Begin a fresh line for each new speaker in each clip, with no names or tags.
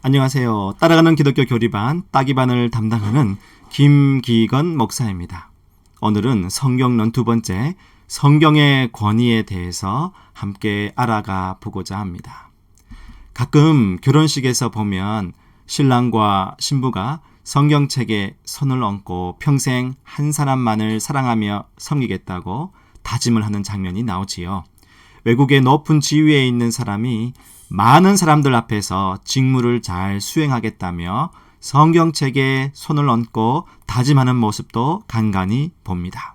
안녕하세요. 따라가는 기독교 교리반 따기반을 담당하는 김기건 목사입니다. 오늘은 성경론 두 번째, 성경의 권위에 대해서 함께 알아가 보고자 합니다. 가끔 결혼식에서 보면 신랑과 신부가 성경책에 손을 얹고 평생 한 사람만을 사랑하며 섬기겠다고 다짐을 하는 장면이 나오지요. 외국의 높은 지위에 있는 사람이 많은 사람들 앞에서 직무를 잘 수행하겠다며 성경책에 손을 얹고 다짐하는 모습도 간간히 봅니다.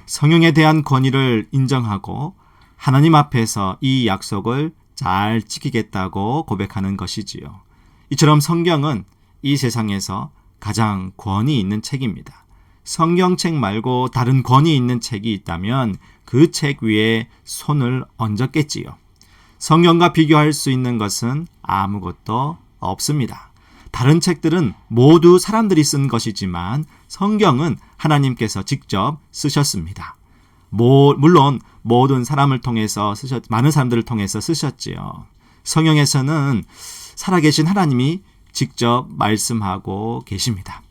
성경에 대한 권위를 인정하고 하나님 앞에서 이 약속을 잘 지키겠다고 고백하는 것이지요. 이처럼 성경은 이 세상에서 가장 권위 있는 책입니다. 성경책 말고 다른 권위 있는 책이 있다면 그 책 위에 손을 얹었겠지요. 성경과 비교할 수 있는 것은 아무것도 없습니다. 다른 책들은 모두 사람들이 쓴 것이지만 성경은 하나님께서 직접 쓰셨습니다. 물론 모든 사람을 통해서 많은 사람들을 통해서 쓰셨지요. 성경에서는 살아계신 하나님이 직접 말씀하고 계십니다.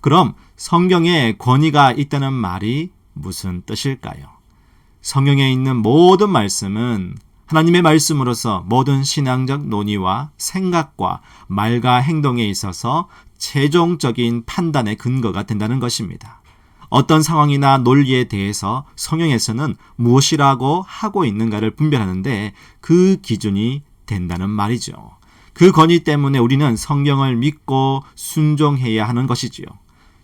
그럼 성경에 권위가 있다는 말이 무슨 뜻일까요? 성경에 있는 모든 말씀은 하나님의 말씀으로서 모든 신앙적 논의와 생각과 말과 행동에 있어서 최종적인 판단의 근거가 된다는 것입니다. 어떤 상황이나 논리에 대해서 성경에서는 무엇이라고 하고 있는가를 분별하는데 그 기준이 된다는 말이죠. 그 권위 때문에 우리는 성경을 믿고 순종해야 하는 것이지요.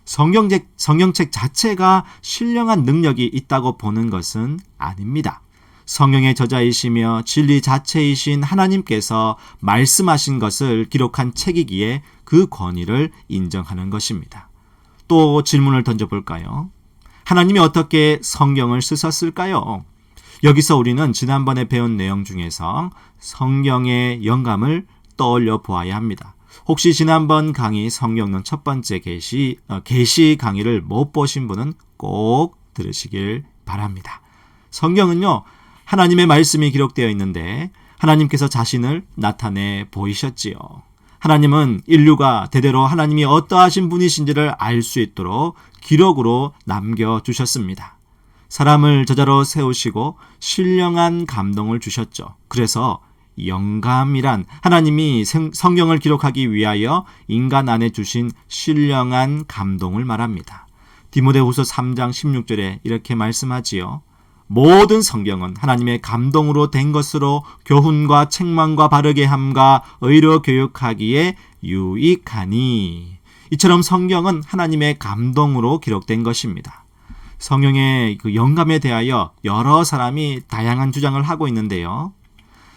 성경책 자체가 신령한 능력이 있다고 보는 것은 아닙니다. 성경의 저자이시며 진리 자체이신 하나님께서 말씀하신 것을 기록한 책이기에 그 권위를 인정하는 것입니다. 또 질문을 던져볼까요? 하나님이 어떻게 성경을 쓰셨을까요? 여기서 우리는 지난번에 배운 내용 중에서 성경의 영감을 떠올려 보아야 합니다. 혹시 지난번 강의 성경론 첫 번째 계시 강의를 못 보신 분은 꼭 들으시길 바랍니다. 성경은요, 하나님의 말씀이 기록되어 있는데 하나님께서 자신을 나타내 보이셨지요. 하나님은 인류가 대대로 하나님이 어떠하신 분이신지를 알 수 있도록 기록으로 남겨주셨습니다. 사람을 저자로 세우시고 신령한 감동을 주셨죠. 그래서 영감이란 하나님이 성경을 기록하기 위하여 인간 안에 주신 신령한 감동을 말합니다. 디모데후서 3장 16절에 이렇게 말씀하지요. 모든 성경은 하나님의 감동으로 된 것으로 교훈과 책망과 바르게 함과 의로 교육하기에 유익하니. 이처럼 성경은 하나님의 감동으로 기록된 것입니다. 성경의 그 영감에 대하여 여러 사람이 다양한 주장을 하고 있는데요.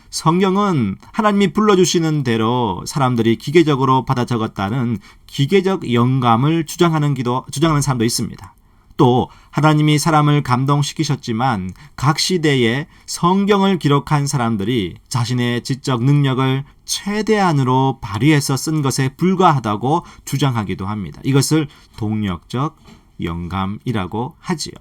성경은 하나님이 불러주시는 대로 사람들이 기계적으로 받아 적었다는 기계적 영감을 주장하는 사람도 있습니다. 또 하나님이 사람을 감동시키셨지만 각 시대에 성경을 기록한 사람들이 자신의 지적 능력을 최대한으로 발휘해서 쓴 것에 불과하다고 주장하기도 합니다. 이것을 동력적 영감이라고 하지요.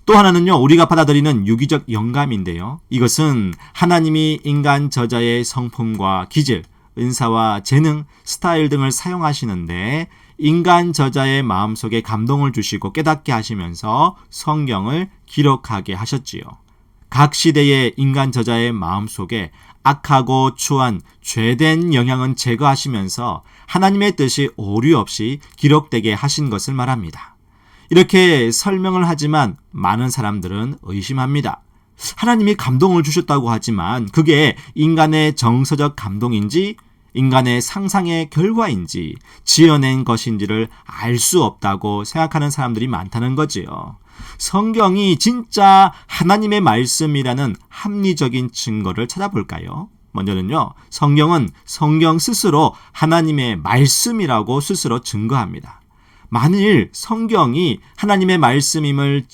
또 하나는요, 우리가 받아들이는 유기적 영감인데요. 이것은 하나님이 인간 저자의 성품과 기질, 은사와 재능, 스타일 등을 사용하시는데 인간 저자의 마음속에 감동을 주시고 깨닫게 하시면서 성경을 기록하게 하셨지요. 각 시대의 인간 저자의 마음속에 악하고 추한 죄된 영향은 제거하시면서 하나님의 뜻이 오류 없이 기록되게 하신 것을 말합니다. 이렇게 설명을 하지만 많은 사람들은 의심합니다. 하나님이 감동을 주셨다고 하지만 그게 인간의 정서적 감동인지 인간의 상상의 결과인지 지어낸 것인지를 알 수 없다고 생각하는 사람들이 많다는 거지요. 성경이 진짜 하나님의 말씀이라는 합리적인 증거를 찾아볼까요? 먼저는요, 성경은 성경 스스로 하나님의 말씀이라고 스스로 증거합니다. 만일 성경이 하나님의 말씀임을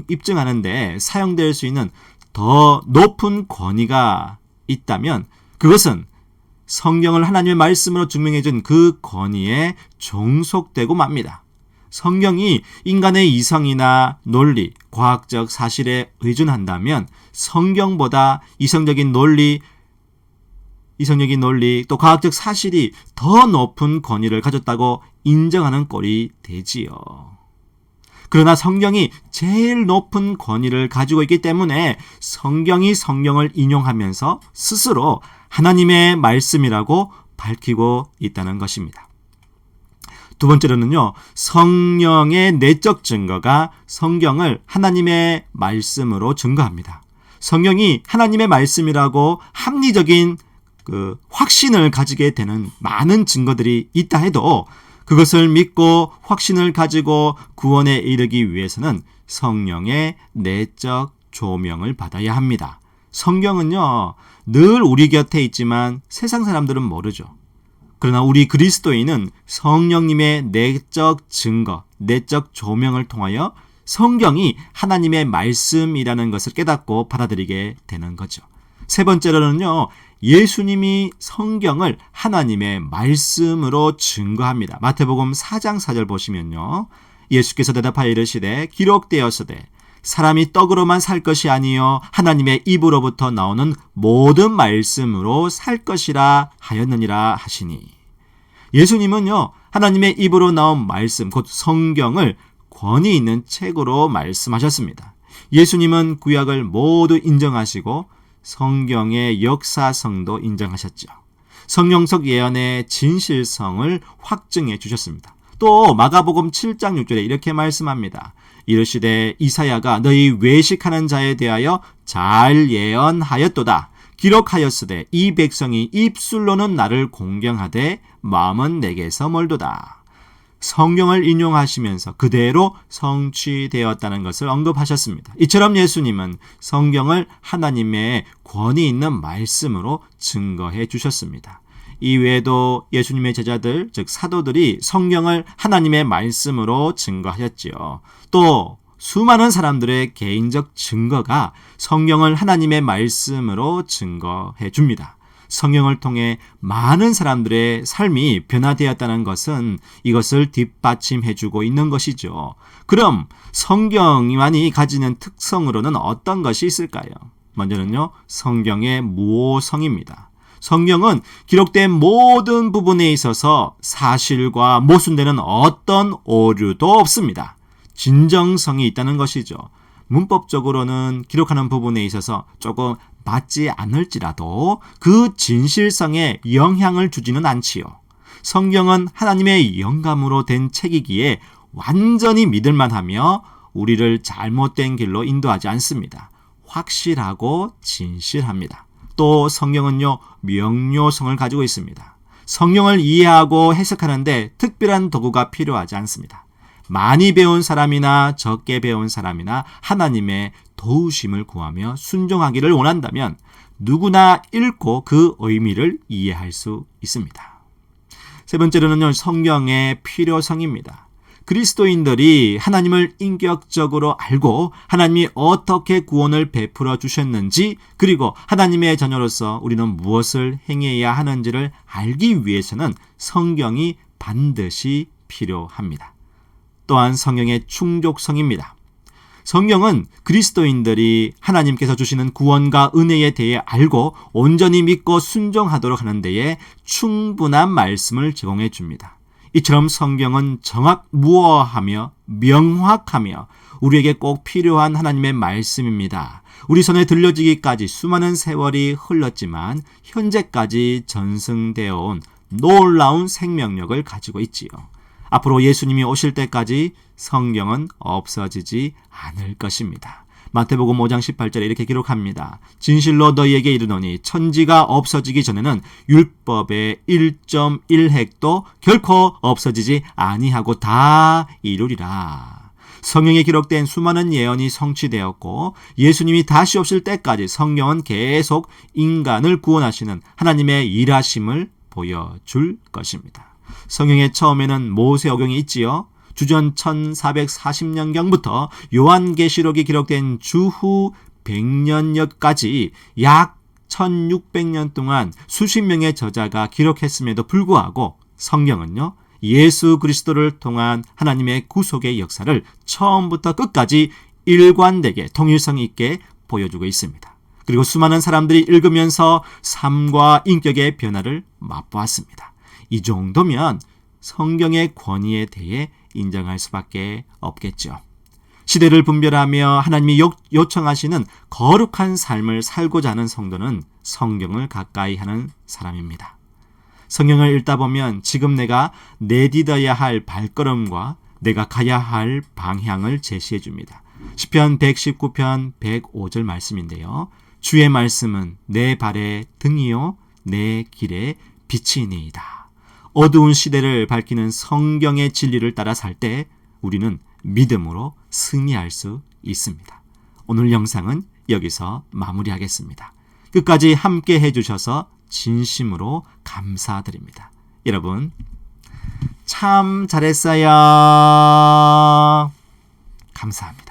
입증하는데 사용될 수 있는 더 높은 권위가 있다면 그것은 성경을 하나님의 말씀으로 증명해준 그 권위에 종속되고 맙니다. 성경이 인간의 이성이나 논리, 과학적 사실에 의존한다면 성경보다 이성적인 논리, 이성적인 논리 또 과학적 사실이 더 높은 권위를 가졌다고 인정하는 꼴이 되지요. 그러나 성경이 제일 높은 권위를 가지고 있기 때문에 성경이 성경을 인용하면서 스스로 하나님의 말씀이라고 밝히고 있다는 것입니다. 두 번째로는요, 성령의 내적 증거가 성경을 하나님의 말씀으로 증거합니다. 성경이 하나님의 말씀이라고 합리적인 확신을 가지게 되는 많은 증거들이 있다 해도 그것을 믿고 확신을 가지고 구원에 이르기 위해서는 성령의 내적 조명을 받아야 합니다. 성경은요, 늘 우리 곁에 있지만 세상 사람들은 모르죠. 그러나 우리 그리스도인은 성령님의 내적 증거, 내적 조명을 통하여 성경이 하나님의 말씀이라는 것을 깨닫고 받아들이게 되는 거죠. 세 번째로는요, 예수님이 성경을 하나님의 말씀으로 증거합니다. 마태복음 4장 4절 보시면요, 예수께서 대답하여 이르시되 기록되었으되 사람이 떡으로만 살 것이 아니요 하나님의 입으로부터 나오는 모든 말씀으로 살 것이라 하였느니라 하시니, 예수님은요, 하나님의 입으로 나온 말씀, 곧 성경을 권위 있는 책으로 말씀하셨습니다. 예수님은 구약을 모두 인정하시고 성경의 역사성도 인정하셨죠. 성경적 예언의 진실성을 확증해 주셨습니다. 또 마가복음 7장 6절에 이렇게 말씀합니다. 이르시되 이사야가 너희 외식하는 자에 대하여 잘 예언하였도다. 기록하였으되 이 백성이 입술로는 나를 공경하되 마음은 내게서 멀도다. 성경을 인용하시면서 그대로 성취되었다는 것을 언급하셨습니다. 이처럼 예수님은 성경을 하나님의 권위 있는 말씀으로 증거해 주셨습니다. 이외에도 예수님의 제자들, 즉 사도들이 성경을 하나님의 말씀으로 증거하셨지요. 또 수많은 사람들의 개인적 증거가 성경을 하나님의 말씀으로 증거해 줍니다. 성경을 통해 많은 사람들의 삶이 변화되었다는 것은 이것을 뒷받침해주고 있는 것이죠. 그럼 성경만이 가지는 특성으로는 어떤 것이 있을까요? 먼저는요, 성경의 무오성입니다. 성경은 기록된 모든 부분에 있어서 사실과 모순되는 어떤 오류도 없습니다. 진정성이 있다는 것이죠. 문법적으로는 기록하는 부분에 있어서 조금 맞지 않을지라도 그 진실성에 영향을 주지는 않지요. 성경은 하나님의 영감으로 된 책이기에 완전히 믿을만하며 우리를 잘못된 길로 인도하지 않습니다. 확실하고 진실합니다. 또 성경은요, 명료성을 가지고 있습니다. 성경을 이해하고 해석하는데 특별한 도구가 필요하지 않습니다. 많이 배운 사람이나 적게 배운 사람이나 하나님의 도우심을 구하며 순종하기를 원한다면 누구나 읽고 그 의미를 이해할 수 있습니다. 세 번째로는 성경의 필요성입니다. 그리스도인들이 하나님을 인격적으로 알고 하나님이 어떻게 구원을 베풀어 주셨는지, 그리고 하나님의 자녀로서 우리는 무엇을 행해야 하는지를 알기 위해서는 성경이 반드시 필요합니다. 또한 성경의 충족성입니다. 성경은 그리스도인들이 하나님께서 주시는 구원과 은혜에 대해 알고 온전히 믿고 순종하도록 하는 데에 충분한 말씀을 제공해 줍니다. 이처럼 성경은 무어하며 명확하며 우리에게 꼭 필요한 하나님의 말씀입니다. 우리 손에 들려지기까지 수많은 세월이 흘렀지만 현재까지 전승되어 온 놀라운 생명력을 가지고 있지요. 앞으로 예수님이 오실 때까지 성경은 없어지지 않을 것입니다. 마태복음 5장 18절에 이렇게 기록합니다. 진실로 너희에게 이르노니 천지가 없어지기 전에는 율법의 1.1획도 결코 없어지지 아니하고 다 이루리라. 성경에 기록된 수많은 예언이 성취되었고 예수님이 다시 오실 때까지 성경은 계속 인간을 구원하시는 하나님의 일하심을 보여줄 것입니다. 성경의 처음에는 모세오경이 있지요. 주전 1440년경부터 요한계시록이 기록된 주후 100년여까지 약 1600년 동안 수십 명의 저자가 기록했음에도 불구하고 성경은요, 예수 그리스도를 통한 하나님의 구속의 역사를 처음부터 끝까지 일관되게 통일성 있게 보여주고 있습니다. 그리고 수많은 사람들이 읽으면서 삶과 인격의 변화를 맛보았습니다. 이 정도면 성경의 권위에 대해 인정할 수밖에 없겠죠. 시대를 분별하며 하나님이 요청하시는 거룩한 삶을 살고자 하는 성도는 성경을 가까이 하는 사람입니다. 성경을 읽다 보면 지금 내가 내디뎌야 할 발걸음과 내가 가야 할 방향을 제시해 줍니다. 시편 119편 105절 말씀인데요. 주의 말씀은 내 발의 등이요 내 길의 빛이니이다. 어두운 시대를 밝히는 성경의 진리를 따라 살 때 우리는 믿음으로 승리할 수 있습니다. 오늘 영상은 여기서 마무리하겠습니다. 끝까지 함께 해주셔서 진심으로 감사드립니다. 여러분 참 잘했어요. 감사합니다.